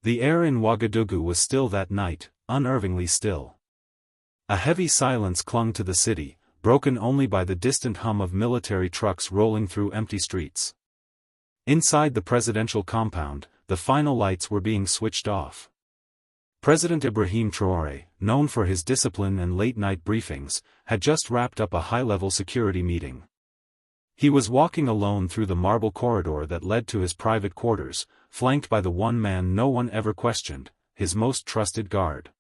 The air in Ouagadougou was still that night, unnervingly still. A heavy silence clung to the city, broken only by the distant hum of military trucks rolling through empty streets. Inside the presidential compound, the final lights were being switched off. President Ibrahim Traoré, known for his discipline and late-night briefings, had just wrapped up a high-level security meeting. He was walking alone through the marble corridor that led to his private quarters, flanked by the one man no one ever questioned, his most trusted guard.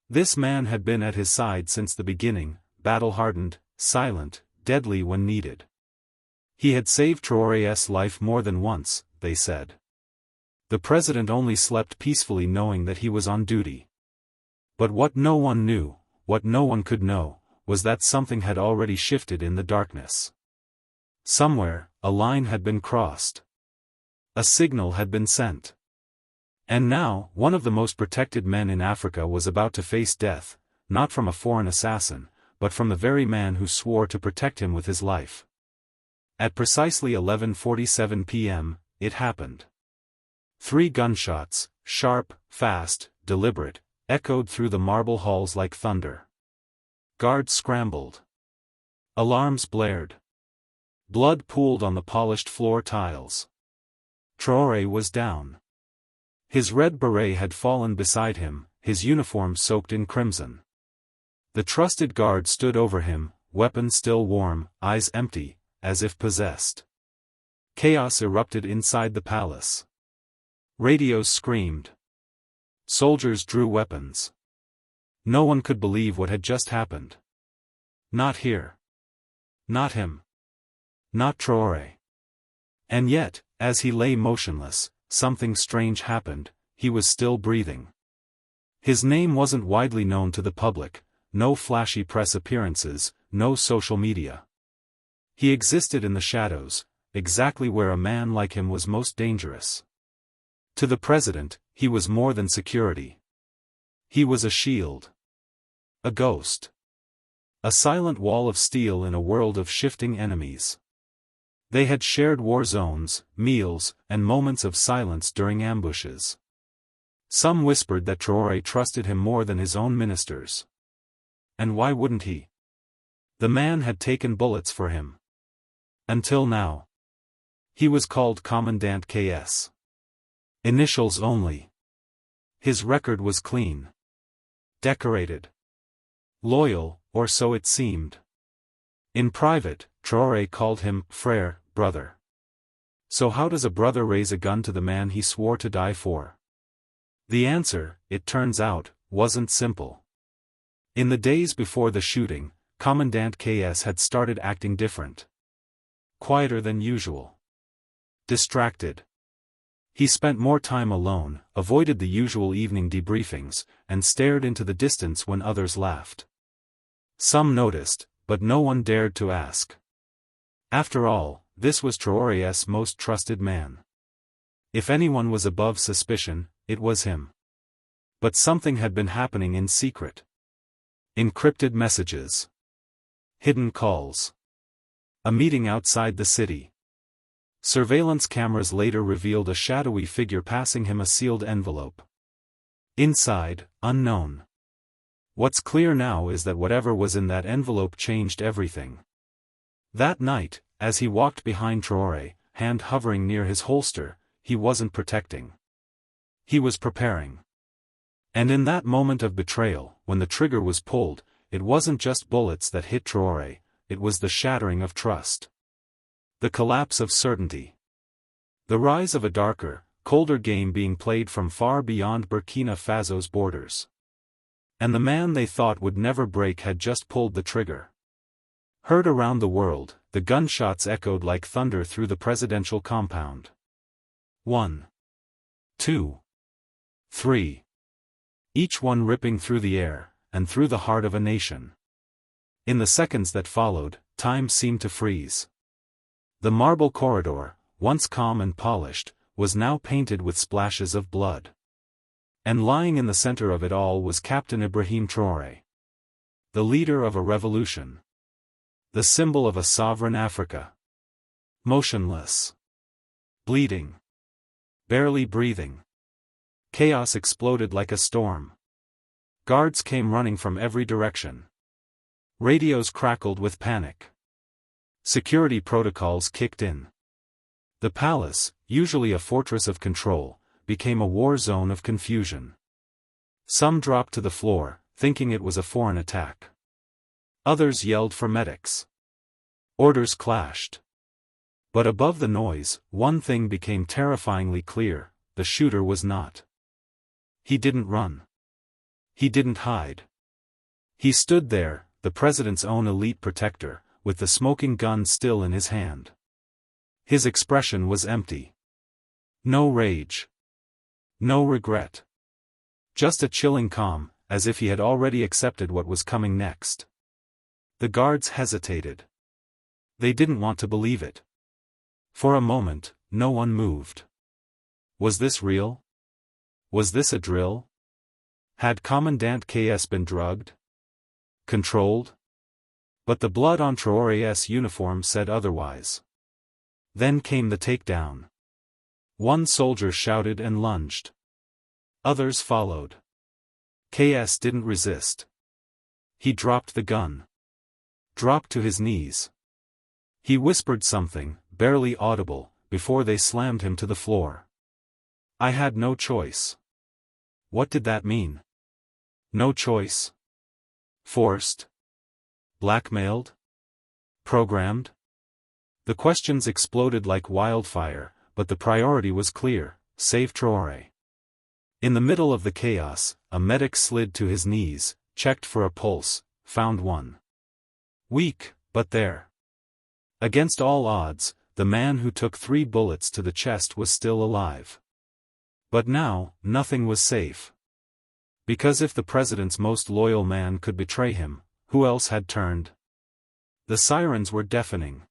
This man had been at his side since the beginning, battle-hardened, silent, deadly when needed. He had saved Traoré's life more than once, they said. The president only slept peacefully knowing that he was on duty. But what no one knew, what no one could know, was that something had already shifted in the darkness. Somewhere, a line had been crossed. A signal had been sent. And now, one of the most protected men in Africa was about to face death, not from a foreign assassin, but from the very man who swore to protect him with his life. At precisely 11:47 p.m., it happened. 3 gunshots, sharp, fast, deliberate, echoed through the marble halls like thunder. Guards scrambled. Alarms blared. Blood pooled on the polished floor tiles. Traoré was down. His red beret had fallen beside him, his uniform soaked in crimson. The trusted guard stood over him, weapon still warm, eyes empty, as if possessed. Chaos erupted inside the palace. Radios screamed. Soldiers drew weapons. No one could believe what had just happened. Not here. Not him. Not Traoré. And yet, as he lay motionless, something strange happened. He was still breathing. His name wasn't widely known to the public, no flashy press appearances, no social media. He existed in the shadows, exactly where a man like him was most dangerous. To the president, he was more than security. He was a shield. A ghost. A silent wall of steel in a world of shifting enemies. They had shared war zones, meals, and moments of silence during ambushes. Some whispered that Traoré trusted him more than his own ministers. And why wouldn't he? The man had taken bullets for him. Until now. He was called Commandant KS. Initials only. His record was clean. Decorated. Loyal, or so it seemed. In private, Traoré called him frère, brother. So how does a brother raise a gun to the man he swore to die for? The answer, it turns out, wasn't simple. In the days before the shooting, Commandant KS had started acting different. Quieter than usual. Distracted. He spent more time alone, avoided the usual evening debriefings, and stared into the distance when others laughed. Some noticed, but no one dared to ask. After all, this was Traoré's most trusted man. If anyone was above suspicion, it was him. But something had been happening in secret. Encrypted messages. Hidden calls. A meeting outside the city. Surveillance cameras later revealed a shadowy figure passing him a sealed envelope. Inside, unknown. What's clear now is that whatever was in that envelope changed everything. That night, as he walked behind Traoré, hand hovering near his holster, he wasn't protecting. He was preparing. And in that moment of betrayal, when the trigger was pulled, it wasn't just bullets that hit Traoré, it was the shattering of trust. The collapse of certainty. The rise of a darker, colder game being played from far beyond Burkina Faso's borders. And the man they thought would never break had just pulled the trigger. Heard around the world, the gunshots echoed like thunder through the presidential compound. 1. 2. 3. Each one ripping through the air, and through the heart of a nation. In the seconds that followed, time seemed to freeze. The marble corridor, once calm and polished, was now painted with splashes of blood. And lying in the center of it all was Captain Ibrahim Traoré. The leader of a revolution. The symbol of a sovereign Africa. Motionless. Bleeding. Barely breathing. Chaos exploded like a storm. Guards came running from every direction. Radios crackled with panic. Security protocols kicked in. The palace, usually a fortress of control, became a war zone of confusion. Some dropped to the floor, thinking it was a foreign attack. Others yelled for medics. Orders clashed. But above the noise, one thing became terrifyingly clear: the shooter was not. He didn't run. He didn't hide. He stood there, the president's own elite protector, with the smoking gun still in his hand. His expression was empty. No rage. No regret. Just a chilling calm, as if he had already accepted what was coming next. The guards hesitated. They didn't want to believe it. For a moment, no one moved. Was this real? Was this a drill? Had Commandant KS been drugged? Controlled? But the blood on Traoré's uniform said otherwise. Then came the takedown. One soldier shouted and lunged. Others followed. KS didn't resist. He dropped the gun. Dropped to his knees. He whispered something, barely audible, before they slammed him to the floor. I had no choice. What did that mean? No choice? Forced? Blackmailed? Programmed? The questions exploded like wildfire, but the priority was clear: save Traoré. In the middle of the chaos, a medic slid to his knees, checked for a pulse, found one. Weak, but there. Against all odds, the man who took 3 bullets to the chest was still alive. But now, nothing was safe. Because if the president's most loyal man could betray him, who else had turned? The sirens were deafening.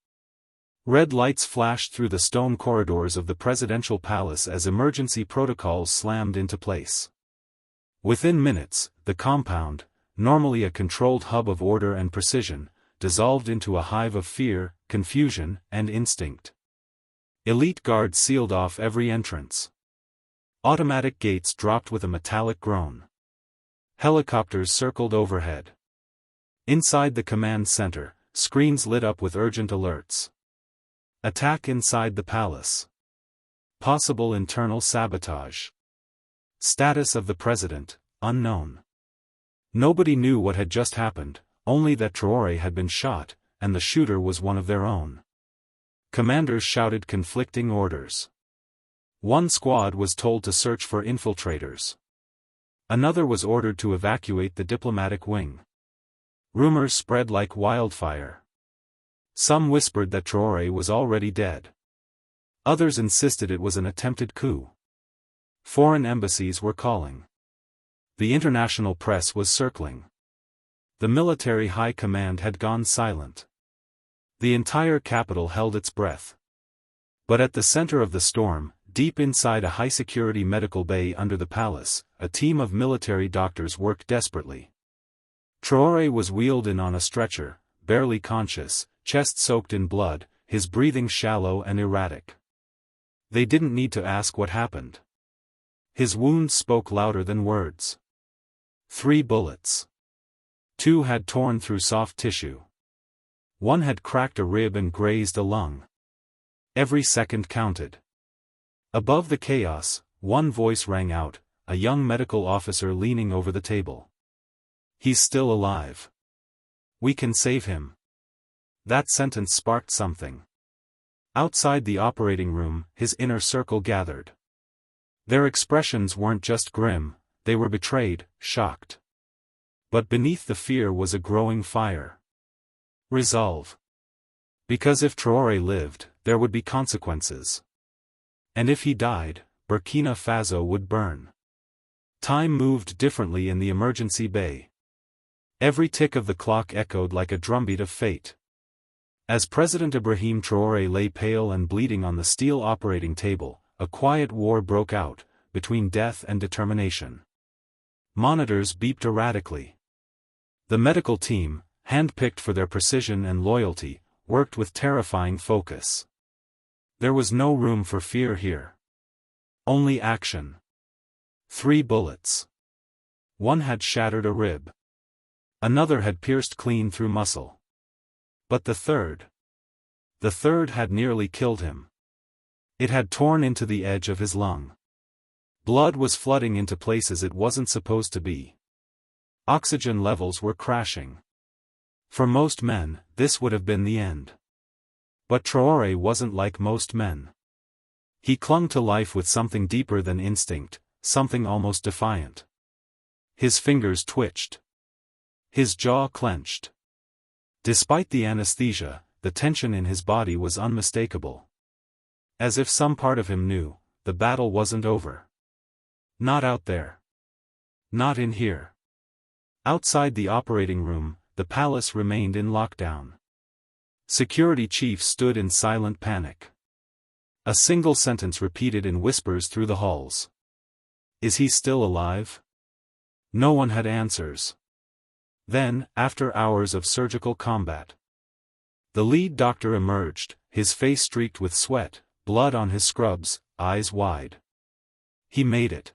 Red lights flashed through the stone corridors of the presidential palace as emergency protocols slammed into place. Within minutes, the compound, normally a controlled hub of order and precision, dissolved into a hive of fear, confusion, and instinct. Elite guards sealed off every entrance. Automatic gates dropped with a metallic groan. Helicopters circled overhead. Inside the command center, screens lit up with urgent alerts. Attack inside the palace. Possible internal sabotage. Status of the president, unknown. Nobody knew what had just happened, only that Traoré had been shot, and the shooter was one of their own. Commanders shouted conflicting orders. One squad was told to search for infiltrators. Another was ordered to evacuate the diplomatic wing. Rumors spread like wildfire. Some whispered that Traoré was already dead. Others insisted it was an attempted coup. Foreign embassies were calling. The international press was circling. The military high command had gone silent. The entire capital held its breath. But at the center of the storm, deep inside a high-security medical bay under the palace, a team of military doctors worked desperately. Traoré was wheeled in on a stretcher, barely conscious, chest soaked in blood, his breathing shallow and erratic. They didn't need to ask what happened. His wounds spoke louder than words. 3 bullets. 2 had torn through soft tissue. 1 had cracked a rib and grazed a lung. Every second counted. Above the chaos, one voice rang out, a young medical officer leaning over the table. He's still alive. We can save him. That sentence sparked something. Outside the operating room, his inner circle gathered. Their expressions weren't just grim, they were betrayed, shocked. But beneath the fear was a growing fire. Resolve. Because if Traoré lived, there would be consequences. And if he died, Burkina Faso would burn. Time moved differently in the emergency bay. Every tick of the clock echoed like a drumbeat of fate. As President Ibrahim Traoré lay pale and bleeding on the steel operating table, a quiet war broke out, between death and determination. Monitors beeped erratically. The medical team, handpicked for their precision and loyalty, worked with terrifying focus. There was no room for fear here. Only action. 3 bullets. One had shattered a rib. Another had pierced clean through muscle. But the third had nearly killed him. It had torn into the edge of his lung. Blood was flooding into places it wasn't supposed to be. Oxygen levels were crashing. For most men, this would have been the end. But Traoré wasn't like most men. He clung to life with something deeper than instinct, something almost defiant. His fingers twitched. His jaw clenched. Despite the anesthesia, the tension in his body was unmistakable. As if some part of him knew, the battle wasn't over. Not out there. Not in here. Outside the operating room, the palace remained in lockdown. Security chiefs stood in silent panic. A single sentence repeated in whispers through the halls. Is he still alive? No one had answers. Then, after hours of surgical combat, the lead doctor emerged, his face streaked with sweat, blood on his scrubs, eyes wide. He made it.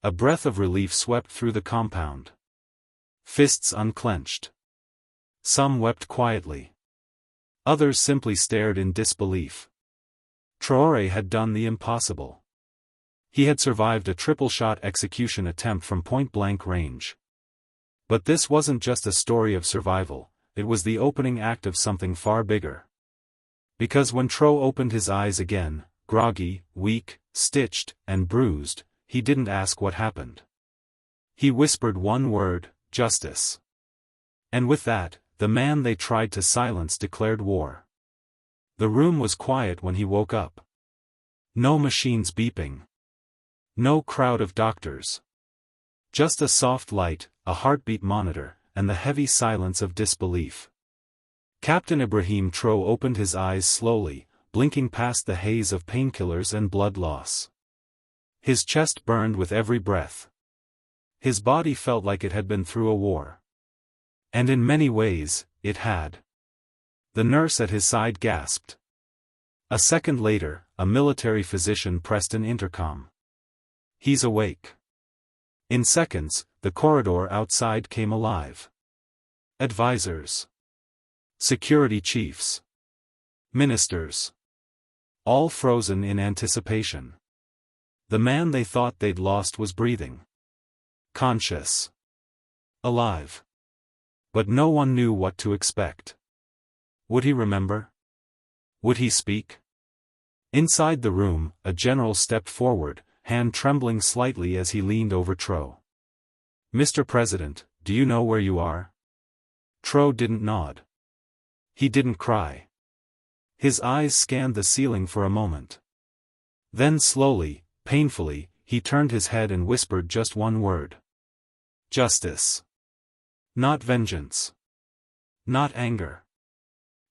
A breath of relief swept through the compound. Fists unclenched. Some wept quietly. Others simply stared in disbelief. Traoré had done the impossible. He had survived a triple-shot execution attempt from point-blank range. But this wasn't just a story of survival, it was the opening act of something far bigger. Because when Tro opened his eyes again, groggy, weak, stitched, and bruised, he didn't ask what happened. He whispered one word, justice. And with that, the man they tried to silence declared war. The room was quiet when he woke up. No machines beeping. No crowd of doctors. Just a soft light, a heartbeat monitor, and the heavy silence of disbelief. Captain Ibrahim Tro opened his eyes slowly, blinking past the haze of painkillers and blood loss. His chest burned with every breath. His body felt like it had been through a war. And in many ways, it had. The nurse at his side gasped. A second later, a military physician pressed an intercom. He's awake. In seconds, the corridor outside came alive. Advisors. Security chiefs. Ministers. All frozen in anticipation. The man they thought they'd lost was breathing. Conscious. Alive. But no one knew what to expect. Would he remember? Would he speak? Inside the room, a general stepped forward, hand trembling slightly as he leaned over Tro. Mr. President, do you know where you are? Tro didn't nod. He didn't cry. His eyes scanned the ceiling for a moment. Then slowly, painfully, he turned his head and whispered just one word. Justice. Not vengeance. Not anger.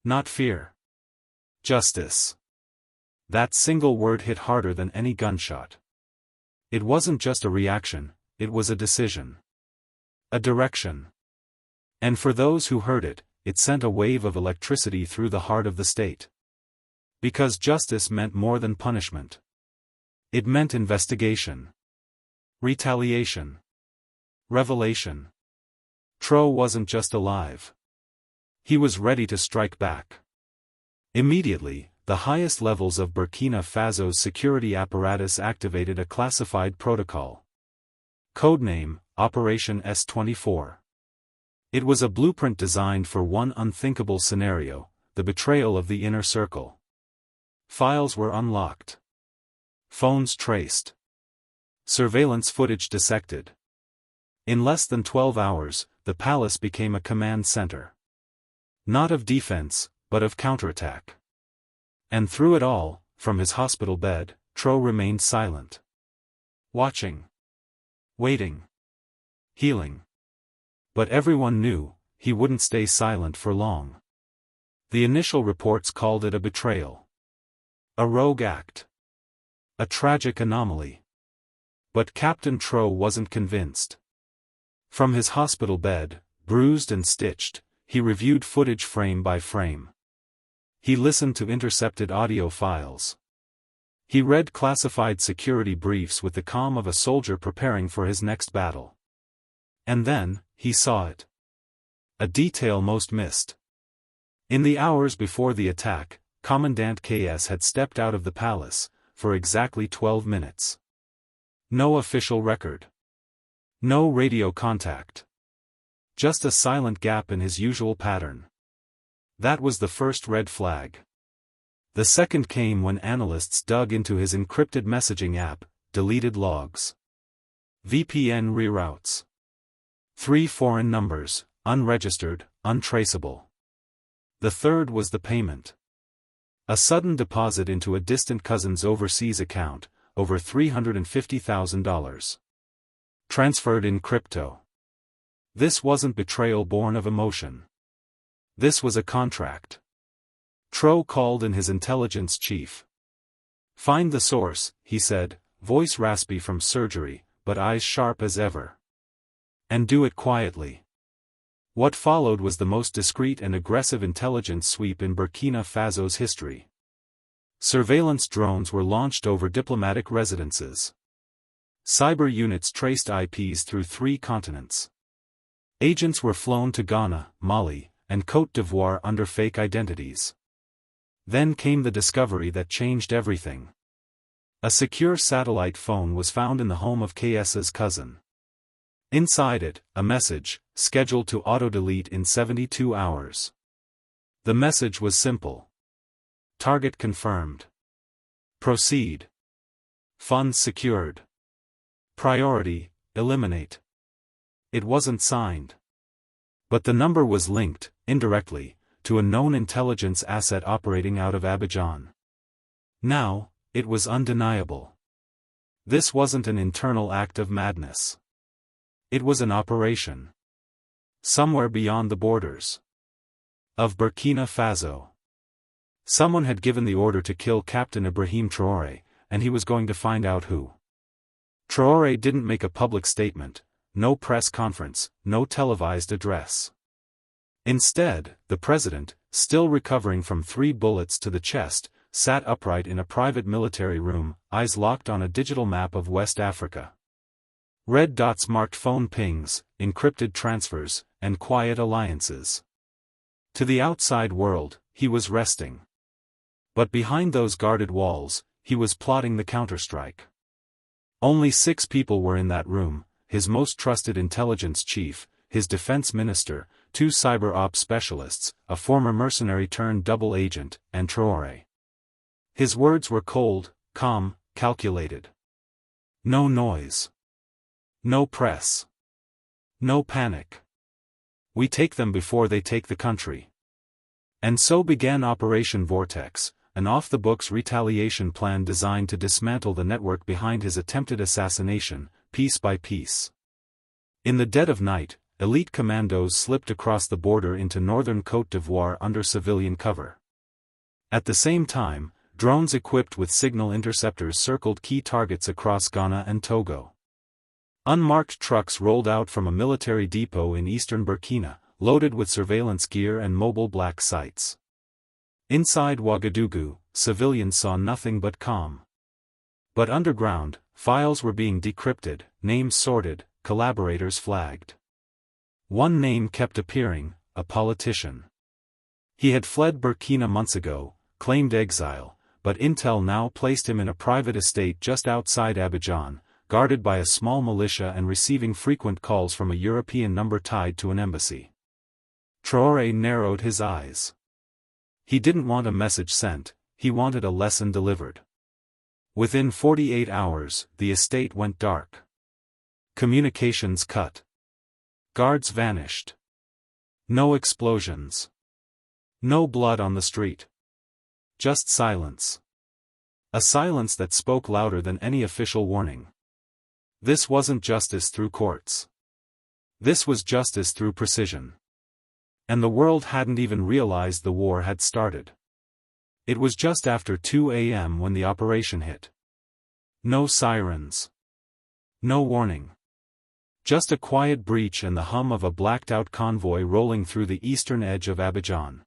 Not fear. Justice. That single word hit harder than any gunshot. It wasn't just a reaction, it was a decision. A direction. And for those who heard it, it sent a wave of electricity through the heart of the state. Because justice meant more than punishment. It meant investigation. Retaliation. Revelation. Tro wasn't just alive. He was ready to strike back. Immediately, the highest levels of Burkina Faso's security apparatus activated a classified protocol. Codename, Operation S-24. It was a blueprint designed for one unthinkable scenario, the betrayal of the inner circle. Files were unlocked. Phones traced. Surveillance footage dissected. In less than 12 hours, the palace became a command center. Not of defense, but of counterattack. And through it all, from his hospital bed, Tro remained silent. Watching. Waiting. Healing. But everyone knew, he wouldn't stay silent for long. The initial reports called it a betrayal. A rogue act. A tragic anomaly. But Captain Tro wasn't convinced. From his hospital bed, bruised and stitched, he reviewed footage frame by frame. He listened to intercepted audio files. He read classified security briefs with the calm of a soldier preparing for his next battle. And then, he saw it. A detail most missed. In the hours before the attack, Commandant KS had stepped out of the palace, for exactly 12 minutes. No official record. No radio contact. Just a silent gap in his usual pattern. That was the first red flag. The second came when analysts dug into his encrypted messaging app, deleted logs. VPN reroutes. 3 foreign numbers, unregistered, untraceable. The third was the payment. A sudden deposit into a distant cousin's overseas account, over $350,000. Transferred in crypto. This wasn't betrayal born of emotion. This was a contract. Traoré called in his intelligence chief. "Find the source," he said, voice raspy from surgery, but eyes sharp as ever. "And do it quietly." What followed was the most discreet and aggressive intelligence sweep in Burkina Faso's history. Surveillance drones were launched over diplomatic residences. Cyber units traced IPs through 3 continents. Agents were flown to Ghana, Mali, and Côte d'Ivoire under fake identities. Then came the discovery that changed everything. A secure satellite phone was found in the home of KS's cousin. Inside it, a message, scheduled to auto-delete in 72 hours. The message was simple. Target confirmed. Proceed. Funds secured. Priority, eliminate. It wasn't signed. But the number was linked, indirectly, to a known intelligence asset operating out of Abidjan. Now, it was undeniable. This wasn't an internal act of madness. It was an operation. Somewhere beyond the borders of Burkina Faso. Someone had given the order to kill Captain Ibrahim Traoré, and he was going to find out who. Traoré didn't make a public statement, no press conference, no televised address. Instead, the president, still recovering from 3 bullets to the chest, sat upright in a private military room, eyes locked on a digital map of West Africa. Red dots marked phone pings, encrypted transfers, and quiet alliances. To the outside world, he was resting. But behind those guarded walls, he was plotting the counterstrike. Only 6 people were in that room: his most trusted intelligence chief, his defense minister, 2 cyber ops specialists, a former mercenary turned double agent, and Traoré. His words were cold, calm, calculated. No noise. No press. No panic. We take them before they take the country. And so began Operation Vortex, an off-the-books retaliation plan designed to dismantle the network behind his attempted assassination, piece by piece. In the dead of night, elite commandos slipped across the border into northern Côte d'Ivoire under civilian cover. At the same time, drones equipped with signal interceptors circled key targets across Ghana and Togo. Unmarked trucks rolled out from a military depot in eastern Burkina, loaded with surveillance gear and mobile black sites. Inside Ouagadougou, civilians saw nothing but calm. But underground, files were being decrypted, names sorted, collaborators flagged. One name kept appearing: a politician. He had fled Burkina months ago, claimed exile, but intel now placed him in a private estate just outside Abidjan, guarded by a small militia and receiving frequent calls from a European number tied to an embassy. Traoré narrowed his eyes. He didn't want a message sent, he wanted a lesson delivered. Within 48 hours, the estate went dark. Communications cut. Guards vanished. No explosions. No blood on the street. Just silence. A silence that spoke louder than any official warning. This wasn't justice through courts. This was justice through precision. And the world hadn't even realized the war had started. It was just after 2 a.m. when the operation hit. No sirens. No warning. Just a quiet breach and the hum of a blacked-out convoy rolling through the eastern edge of Abidjan.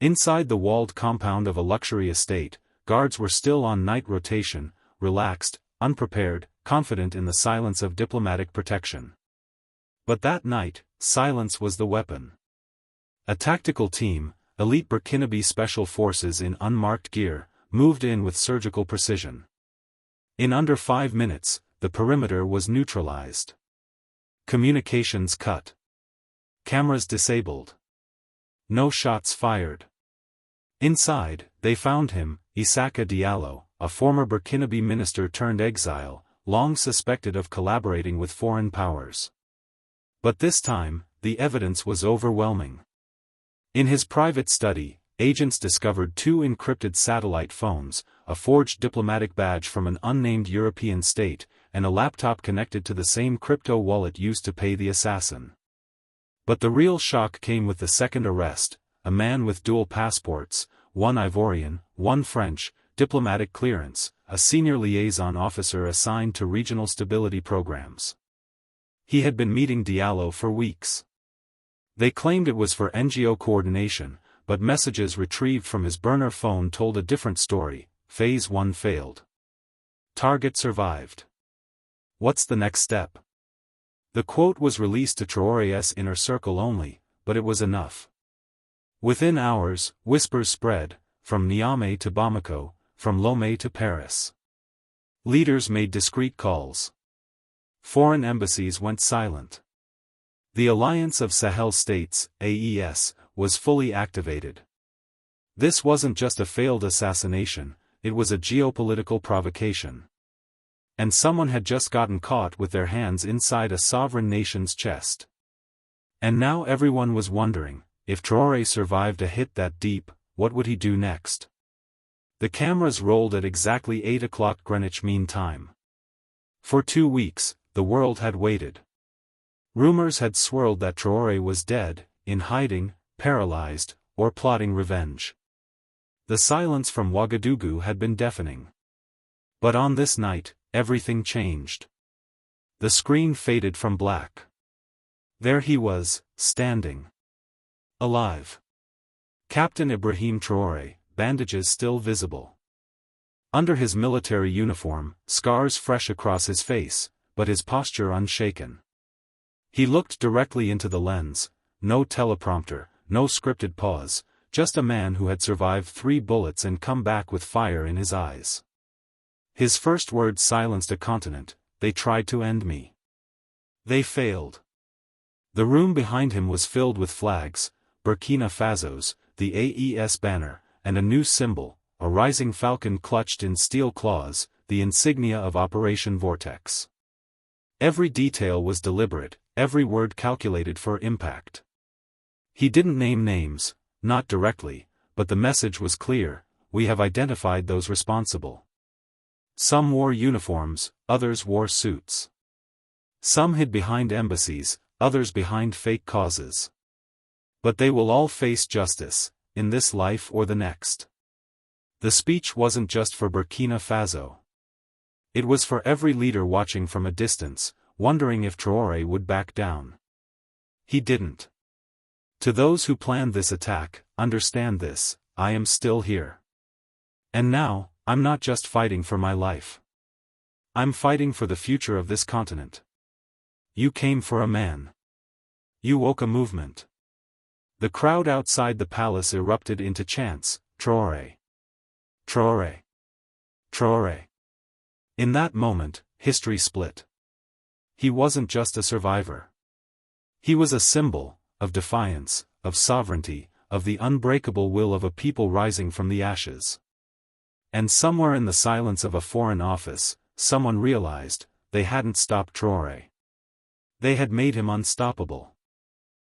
Inside the walled compound of a luxury estate, guards were still on night rotation, relaxed, unprepared, confident in the silence of diplomatic protection. But that night, silence was the weapon. A tactical team, elite Burkinabe special forces in unmarked gear, moved in with surgical precision. In under 5 minutes, the perimeter was neutralized. Communications cut. Cameras disabled. No shots fired. Inside, they found him, Isaka Diallo, a former Burkinabe minister turned exile, long suspected of collaborating with foreign powers. But this time, the evidence was overwhelming. In his private study, agents discovered 2 encrypted satellite phones, a forged diplomatic badge from an unnamed European state, and a laptop connected to the same crypto wallet used to pay the assassin. But the real shock came with the second arrest, a man with dual passports, one Ivorian, one French, diplomatic clearance, a senior liaison officer assigned to regional stability programs. He had been meeting Diallo for weeks. They claimed it was for NGO coordination, but messages retrieved from his burner phone told a different story. Phase 1 failed. Target survived. What's the next step? The quote was released to Traoré's inner circle only, but it was enough. Within hours, whispers spread, from Niamey to Bamako, from Lomé to Paris. Leaders made discreet calls. Foreign embassies went silent. The Alliance of Sahel States, AES, was fully activated. This wasn't just a failed assassination, it was a geopolitical provocation. And someone had just gotten caught with their hands inside a sovereign nation's chest. And now everyone was wondering, if Traoré survived a hit that deep, what would he do next? The cameras rolled at exactly 8 o'clock Greenwich Mean Time. For 2 weeks, the world had waited. Rumors had swirled that Traoré was dead, in hiding, paralyzed, or plotting revenge. The silence from Ouagadougou had been deafening. But on this night, everything changed. The screen faded from black. There he was, standing. Alive. Captain Ibrahim Traoré, bandages still visible. Under his military uniform, scars fresh across his face, but his posture unshaken. He looked directly into the lens, no teleprompter, no scripted pause, just a man who had survived 3 bullets and come back with fire in his eyes. His first words silenced a continent. They tried to end me. They failed. The room behind him was filled with flags, Burkina Faso's, the AES banner, and a new symbol, a rising falcon clutched in steel claws, the insignia of Operation Vortex. Every detail was deliberate, every word calculated for impact. He didn't name names, not directly, but the message was clear: we have identified those responsible. Some wore uniforms, others wore suits. Some hid behind embassies, others behind fake causes. But they will all face justice, in this life or the next. The speech wasn't just for Burkina Faso. It was for every leader watching from a distance, wondering if Traoré would back down. He didn't. To those who planned this attack, understand this: I am still here. And now, I'm not just fighting for my life. I'm fighting for the future of this continent. You came for a man. You woke a movement. The crowd outside the palace erupted into chants: Traoré. Traoré. Traoré. In that moment, history split. He wasn't just a survivor. He was a symbol of defiance, of sovereignty, of the unbreakable will of a people rising from the ashes. And somewhere in the silence of a foreign office, someone realized, they hadn't stopped Traoré. They had made him unstoppable.